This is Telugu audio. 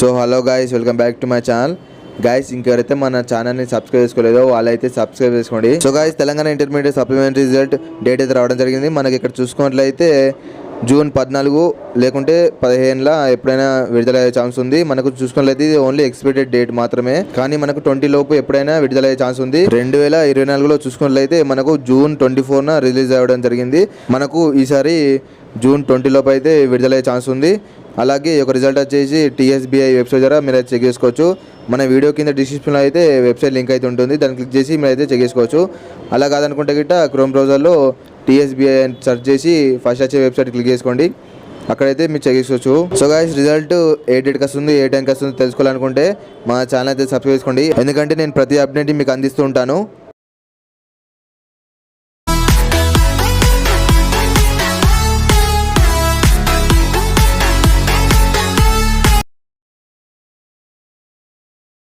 So hello guys, welcome back to my channel. Guys, ఇంకెవరైతే మన ఛానల్ని సబ్స్క్రైబ్ చేసుకోలేదో వాళ్ళైతే సబ్స్క్రైబ్ చేసుకోండి. So guys, Telangana intermediate supplementary result date అయితే రావడం జరిగింది. మనకి ఇక్కడ చూసుకున్నట్లయితే జూన్ 14 లేకుంటే 15 ఎప్పుడైనా విడుదలయ్యే ఛాన్స్ ఉంది. మనకు చూసుకున్నట్లయితే ఇది ఓన్లీ ఎక్స్పెక్టెడ్ డేట్ మాత్రమే, కానీ మనకు 20 లోపు ఎప్పుడైనా విడుదలయ్యే ఛాన్స్ ఉంది. 2024లో చూసుకున్నట్లయితే మనకు జూన్ 24న రిలీజ్ అవ్వడం జరిగింది. మనకు ఈసారి జూన్ 20 లోపు అయితే విడుదలయ్యే ఛాన్స్ ఉంది. అలాగే ఒక రిజల్ట్ వచ్చేసి TSBI వెబ్సైట్ ద్వారా మీరు అయితే చెక్ చేసుకోవచ్చు. మన వీడియో కింద డిస్క్రిప్షన్లో అయితే వెబ్సైట్ లింక్ అయితే ఉంటుంది, దాన్ని క్లిక్ చేసి మీరు అయితే చెక్ చేసుకోవచ్చు. అలా కాదనుకుంటే గిట్ట క్రోమ్ బ్రౌజర్లో TSBI అని సెర్చ్ చేసి ఫస్ట్ వచ్చే వెబ్సైట్ క్లిక్ చేసుకోండి, అక్కడైతే మీరు చెక్ చేసుకోవచ్చు. సో గాయ్స్, రిజల్ట్ ఏ డేట్కి వస్తుంది, ఏ టైంకి వస్తుంది తెలుసుకోవాలనుకుంటే మా ఛానల్ అయితే సబ్స్క్రైబ్ చేసుకోండి, ఎందుకంటే నేను ప్రతి అప్డేట్ మీకు అందిస్తూ ఉంటాను.